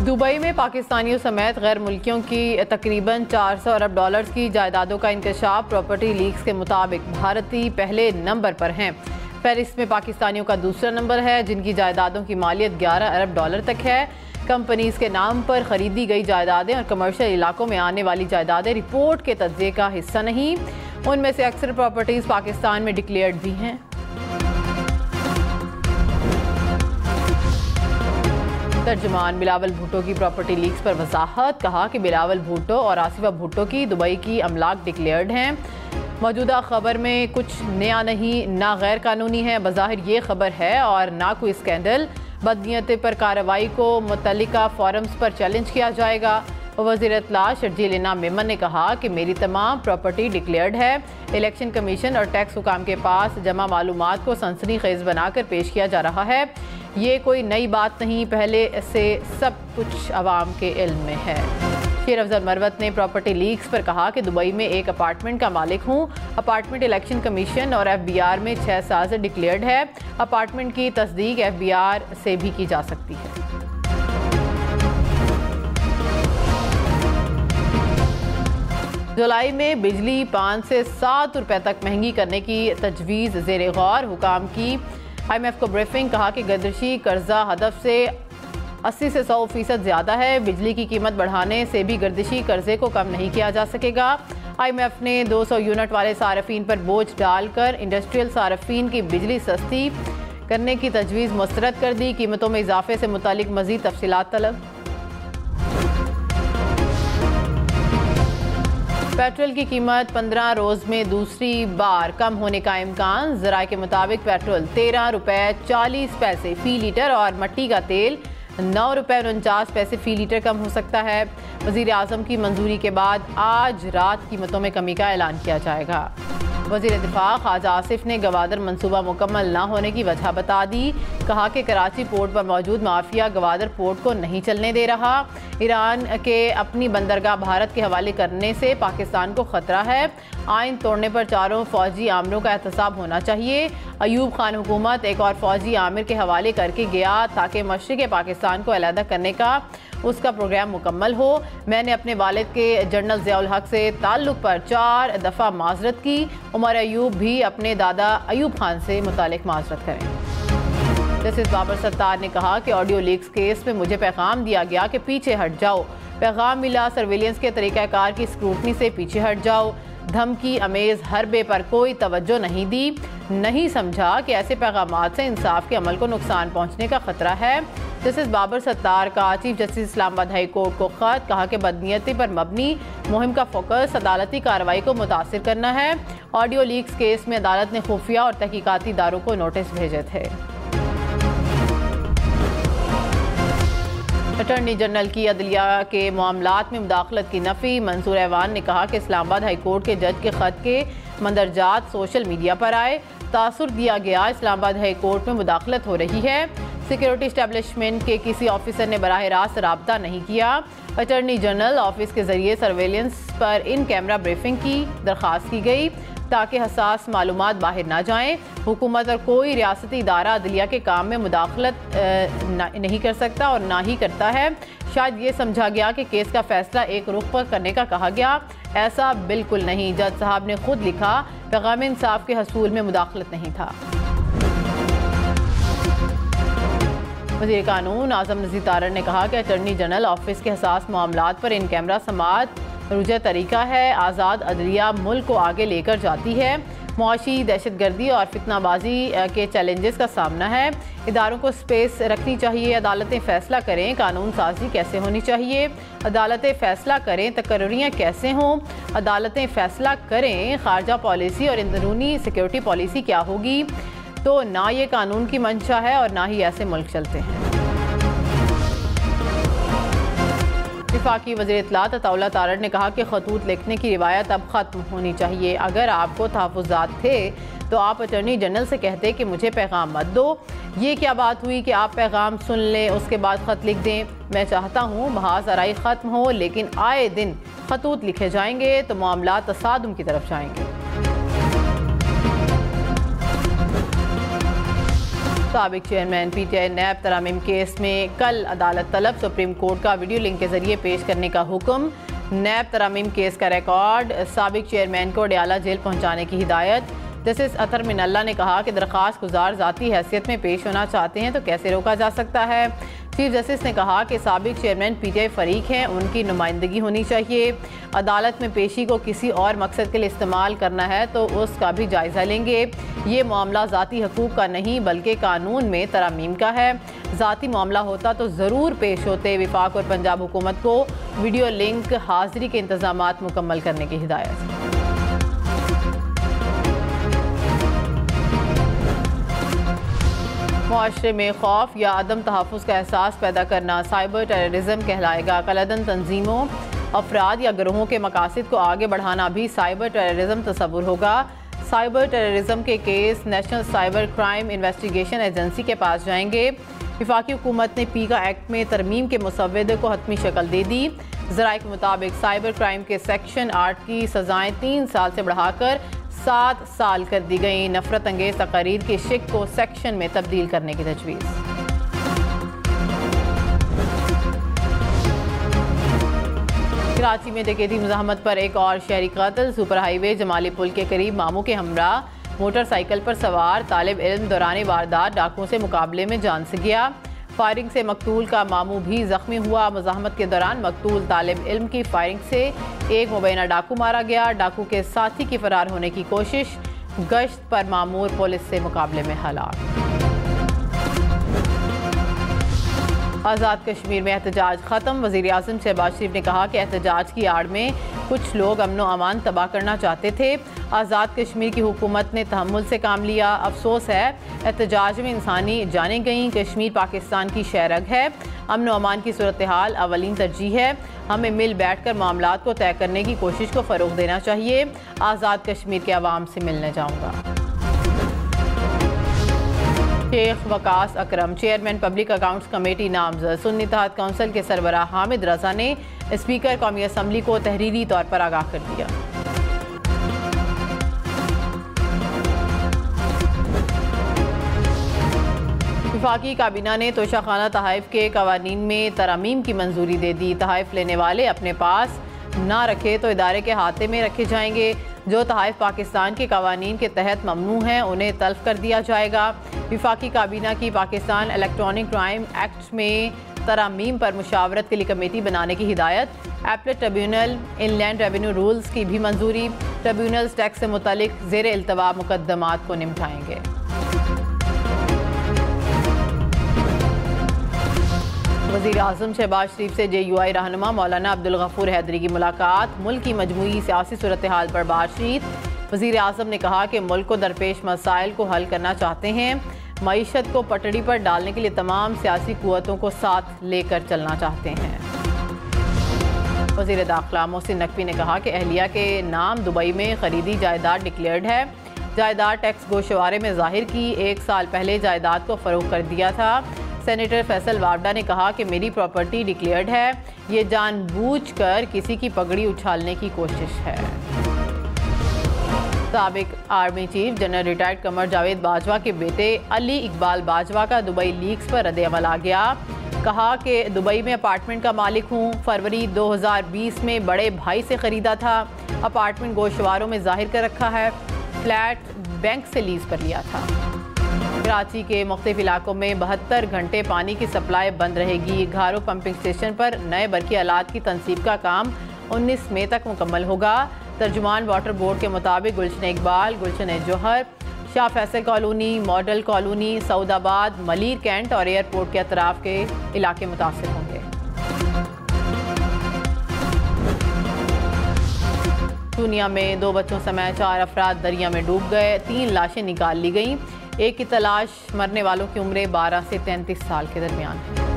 Dubai में पाकिस्तानियों समेत गैर मुल्कियों की तकरीबन 400 अरब डॉलर्स की जायदादों का इंकशाफ। प्रॉपर्टी लीक्स के मुताबिक भारतीय पहले नंबर पर हैं। फहरिस्त में पाकिस्तानियों का दूसरा नंबर है, जिनकी जायदादों की मालियत 11 अरब डॉलर तक है। कंपनीज के नाम पर खरीदी गई जायदादें और कमर्शियल इलाकों में आने वाली जायदादें रिपोर्ट के तज्ज़िये का हिस्सा नहीं। उनमें से अक्सर प्रॉपर्टीज पाकिस्तान में डिक्लेयर्ड भी हैं। तर्जुमान बिलावल भुट्टो की प्रॉपर्टी लीक्स पर वजाहत। कहा कि बिलावल भुट्टो और आसिफा भुट्टो की दुबई की अमलाक डिक्लेयर्ड हैं। मौजूदा खबर में कुछ नया नहीं, ना गैर कानूनी है। बज़ाहिर ये खबर है और ना कोई स्कैंडल। बदनीयती पर कार्रवाई को मुतल्लिका फोरम्स पर चैलेंज किया जाएगा। वज़ीर इत्तला शर्जील इनाम मेमन ने कहा कि मेरी तमाम प्रॉपर्टी डिक्लेयर्ड है। इलेक्शन कमीशन और टैक्स हुकाम के पास जमा मालूमात को सनसनीखेज बनाकर पेश किया जा रहा है। ये कोई नई बात नहीं, पहले से सब कुछ अवाम के इल्म में है। शेर अफजल मरवत ने प्रॉपर्टी लीक्स पर कहा कि दुबई में एक अपार्टमेंट का मालिक हूँ। अपार्टमेंट इलेक्शन कमीशन और FBI में 6 साल से डिक्लेयर्ड है। अपार्टमेंट की तस्दीक FBI से भी की जा सकती है। जुलाई में बिजली 5 से 7 रुपए तक महंगी करने की तजवीज़ ज़ेर गौर। हुकाम की IMF को ब्रीफिंग। कहा कि गर्दिशी कर्जा हदफ से 80 से 100% ज़्यादा है। बिजली की कीमत बढ़ाने से भी गर्दिशी कर्जे को कम नहीं किया जा सकेगा। IMF ने 200 यूनिट वाले सारफीन पर बोझ डालकर इंडस्ट्रियल सारफीन की बिजली सस्ती करने की तजवीज़ मुस्तरद कर दी। कीमतों में इजाफे से मुतालिक मज़ीद तफसीलात तलब। पेट्रोल की कीमत 15 रोज़ में दूसरी बार कम होने का इम्कान। ज़राए के मुताबिक पेट्रोल 13 रुपये 40 पैसे फ़ी लीटर और मट्टी का तेल 9 रुपये 49 पैसे फ़ी लीटर कम हो सकता है। वज़ीर आज़म की मंजूरी के बाद आज रात कीमतों में कमी का ऐलान किया जाएगा। वज़ीर दिफा ख्वाजा आसिफ ने गवादर मंसूबा मुकम्मल न होने की वजह बता दी। कहा कि कराची पोर्ट पर मौजूद माफिया गवादर पोर्ट को नहीं चलने दे रहा। ईरान के अपनी बंदरगाह भारत के हवाले करने से पाकिस्तान को ख़तरा है। आइन तोड़ने पर चारों फौजी आमिरों का एहतसाब होना चाहिए। अयूब खान हुकूमत एक और फौजी आमिर के हवाले करके गया ताकि मशरिक़ पाकिस्तान को अलहदा करने का उसका प्रोग्राम मुकम्मल हो। मैंने अपने वालिद के जनरल ज़ियाउल हक से ताल्लुक़ पर 4 दफ़ा माजरत की। उमर अयूब भी अपने दादा अयूब खान से मुतालिक माजरत करें। जस्टिस बाबर सत्तार ने कहा कि ऑडियो लीक्स केस में मुझे पैगाम दिया गया कि पीछे हट जाओ। पैगाम मिला सर्विलेंस के तरीक़ाकार की स्क्रूटनी से पीछे हट जाओ। धमकी अमेज़ हरबे पर कोई तवज्जो नहीं दी। नहीं समझा कि ऐसे पैगामात से इंसाफ के अमल को नुकसान पहुँचने का ख़तरा है। जस्टिस बाबर सत्तार का chief justice Islamabad high court को ख़त। कहा कि बदनीयती पर मबनी मुहिम का फोकस अदालती कार्रवाई को मुतासिर करना है। ऑडियो लीक्स केस में अदालत ने खुफिया और तहकीकाती इदारों को नोटिस भेजे थे। अटॉर्नी जनरल की अदलिया के मामलात में मुदाखलत की नफ़ी। मंसूर ऐवान ने कहा कि इस्लामाबाद हाई कोर्ट के जज के ख़त के मंदरजात सोशल मीडिया पर आए। तासुर दिया गया इस्लामाबाद हाई कोर्ट में मुदाखलत हो रही है। सिक्योरिटी इस्टेब्लिशमेंट के किसी ऑफिसर ने बराह रास्त राब्ता नहीं किया। अटॉर्नी जनरल ऑफिस के जरिए सर्वेलेंस पर इन कैमरा ब्रीफिंग की दरख्वास्त की गई ताकि हसास मालूमात बाहर ना जाएं। हुकूमत और कोई रियासती इदारा अदलिया के काम में मुदाखलत नहीं कर सकता और ना ही करता है। शायद ये समझा गया कि केस का फैसला एक रुख पर करने का कहा गया। ऐसा बिल्कुल नहीं। जज साहब ने खुद लिखा पैगाम इंसाफ के हसूल में मुदाखलत नहीं था। वज़ीर कानून आज़म नज़ीर तारड़ ने कहा कि अटॉर्नी जनरल ऑफिस के हसास मामलात पर इन कैमरा समात रुझा तरीका है। आज़ाद अदलिया मुल्क को आगे लेकर जाती है। मुआशी दहशतगर्दी और फितनाबाजी के चैलेंजेस का सामना है। इदारों को स्पेस रखनी चाहिए। अदालतें फ़ैसला करें कानून साजी कैसे होनी चाहिए। अदालतें फ़ैसला करें तकर्रियाँ कैसे हों। अदालतें फ़ैसला करें ख़ारजा पॉलिसी और अंदरूनी सिक्योरिटी पॉलिसी क्या होगी। तो ना ये कानून की मंशा है और ना ही ऐसे मुल्क चलते हैं। वफाकी वज़ीर इत्तलात अताउल्लाह तारड़ ने कहा कि खतूत लिखने की रिवायत अब ख़त्म होनी चाहिए। अगर आपको तहफ़्फ़ुज़ात थे तो आप अटॉर्नी जनरल से कहते कि मुझे पैगाम मत दो। ये क्या बात हुई कि आप पैगाम सुन लें उसके बाद ख़त लिख दें। मैं चाहता हूँ बहास आराई ख़त्म हो, लेकिन आए दिन खतूत लिखे जाएंगे तो मामला तसादुम की तरफ जाएंगे। साबिक चेयरमैन पीटीआई नैब तरामीम केस में कल अदालत तलब, सुप्रीम कोर्ट का वीडियो लिंक के जरिए पेश करने का हुक्म। नैब तरामीम केस का रिकॉर्ड, साबिक चेयरमैन को डयाला जेल पहुंचाने की हिदायत। जस्टिस अतर मिनल्ला ने कहा कि दरख्वास्त गुजार ज़ाती हैसियत में पेश होना चाहते हैं तो कैसे रोका जा सकता है। चीफ जस्टिस ने कहा कि साबिक चेयरमैन पीटीआई फरीक हैं, उनकी नुमाइंदगी होनी चाहिए। अदालत में पेशी को किसी और मकसद के लिए इस्तेमाल करना है तो उसका भी जायज़ा लेंगे। ये मामला ज़ाती हकूक़ का नहीं बल्कि कानून में तरामीम का है। ज़ाती मामला होता तो ज़रूर पेश होते। विफाक और पंजाब हुकूमत को वीडियो लिंक हाज़िरी के इंतज़ामात मुकम्मल करने की हिदायत। मुआशरे में खौफ या अदम तहफ़्फ़ुज़ का एहसास पैदा करना साइबर टेररिज्म कहलाएगा। कलअदन तंजीमों, अफराद या गिरोहों के मकासद को आगे बढ़ाना भी साइबर टेररिज्म तस्वुर होगा। साइबर टेररिज्म के case national cyber crime investigation agency के पास जाएंगे। वफाकी हुकूमत ने पीका एक्ट में तरमीम के मुसव्वदे को हतमी शक्ल दे दी। ज़राए के मुताबिक साइबर क्राइम के सेक्शन 8 की सज़ाएँ 3 साल से बढ़ाकर 7 साल कर दी गई। नफरत अंगेज तकारीर के शिक को सेक्शन में तब्दील करने की तजवीज़। कराची में डकैती मुज़ाहमत पर एक और शहरी कत्ल। सुपर हाईवे जमाली पुल के करीब मामू के हमरा मोटरसाइकिल पर सवार तालिब इल्म दौरान वारदात डाकुओं से मुकाबले में जान से गया। फायरिंग से मकतूल का मामू भी जख्मी हुआ। मुज़ाहमत के दौरान मकतूल तालिब इल्म की फायरिंग से एक मुबैना डाकू मारा गया। डाकू के साथी की फरार होने की कोशिश। गश्त पर मामूर पुलिस से मुकाबले में हलाक। आज़ाद कश्मीर में एहतजाज ख़त्म। वज़ीर आज़म शहबाज शरीफ ने कहा कि एहतजाज की आड़ में कुछ लोग अमन व अमान तबाह करना चाहते थे। आज़ाद कश्मीर की हुकूमत ने तहम्मुल से काम लिया। अफसोस है एहतजाज में इंसानी जानें गईं। कश्मीर पाकिस्तान की शहरग है। अमन व अमान की सूरत हाल अवलीन तरजीह है। हमें मिल बैठ कर मामलात को तय करने की कोशिश को फ़रोग़ देना चाहिए। आज़ाद कश्मीर के अवाम से मिलने जाऊँगा। शेख वकास अकरम चेयरमैन पब्लिक अकाउंट्स कमेटी नामजद। सुन्नी इत्तेहाद काउंसिल के सरबराह हामिद रजा ने स्पीकर कौमी असम्बली को तहरीरी तौर पर आगाह कर दिया। वफाकी काबीना ने तोशाखाना तहाइफ के कवानीन में तरामीम की मंजूरी दे दी। तहाइफ लेने वाले अपने पास ना रखे तो इदारे के हाथे में रखे जाएंगे। जो तहाइफ पाकिस्तान के कवानीन के तहत ममनू हैं उन्हें तल्फ कर दिया जाएगा। वफाकी काबीना की पाकिस्तान इलेक्ट्रॉनिक क्राइम एक्ट में तरामीम पर मुशावरत के लिए कमेटी बनाने की हिदायत। Appellate tribunal inland revenue rules की भी मंजूरी। ट्रिब्यूनल्स टैक्स से मुतालिक ज़ेर इल्तवा मुकदमात को निपटाएंगे। वज़ीर आज़म शहबाज शरीफ से JUI रहनुमा मौलाना अब्दुल गफूर हैदरी की मुलाकात। मुल्क की मजमूई सियासी सूरत हाल पर बातचीत। वज़ीर आज़म ने कहा कि मुल्क को दरपेश मसाइल को हल करना चाहते हैं। मईशत को पटड़ी पर डालने के लिए तमाम सियासी कुव्वतों को साथ लेकर चलना चाहते हैं। वज़ीर दाखिला मोहसिन नकवी ने कहा कि अहलिया के नाम दुबई में खरीदी जायदाद डिक्लेयर्ड है। जायदाद टैक्स गोशवारे में जाहिर की। 1 साल पहले जायदाद को फ़रोख्त कर दिया था। सेनेटर फैसल वावडा ने कहा कि मेरी प्रॉपर्टी डिक्लेयर्ड है। ये जानबूझकर किसी की पगड़ी उछालने की कोशिश है। साबिक army chief general retired Qamar Javed Bajwa के बेटे अली इकबाल बाजवा का दुबई लीक्स पर रद्द-ए-अमल आ गया। कहा कि दुबई में अपार्टमेंट का मालिक हूँ। फरवरी 2020 में बड़े भाई से ख़रीदा था। अपार्टमेंट गोशवारों में जाहिर कर रखा है। फ्लैट बैंक से लीज पर लिया था। कराची के मुख्तलिफ इलाकों में 72 घंटे पानी की सप्लाई बंद रहेगी। घारो पंपिंग स्टेशन पर नए बरकी आलात की तनसीब का काम 19 मई तक मुकम्मल होगा। तर्जुमान वाटर बोर्ड के मुताबिक Gulshan Iqbal, Gulshan Jauhar, Shah Faisal colony, model colony, Saudabad, Malir cantt और एयरपोर्ट के अतराफ के इलाके मुतासिर होंगे। दुनिया में 2 बच्चों समेत 4 अफराद दरिया में डूब गए। 3 लाशें निकाल ली गईं। एक की तलाश। मरने वालों की उम्रें 12 से 33 साल के दरमियान है।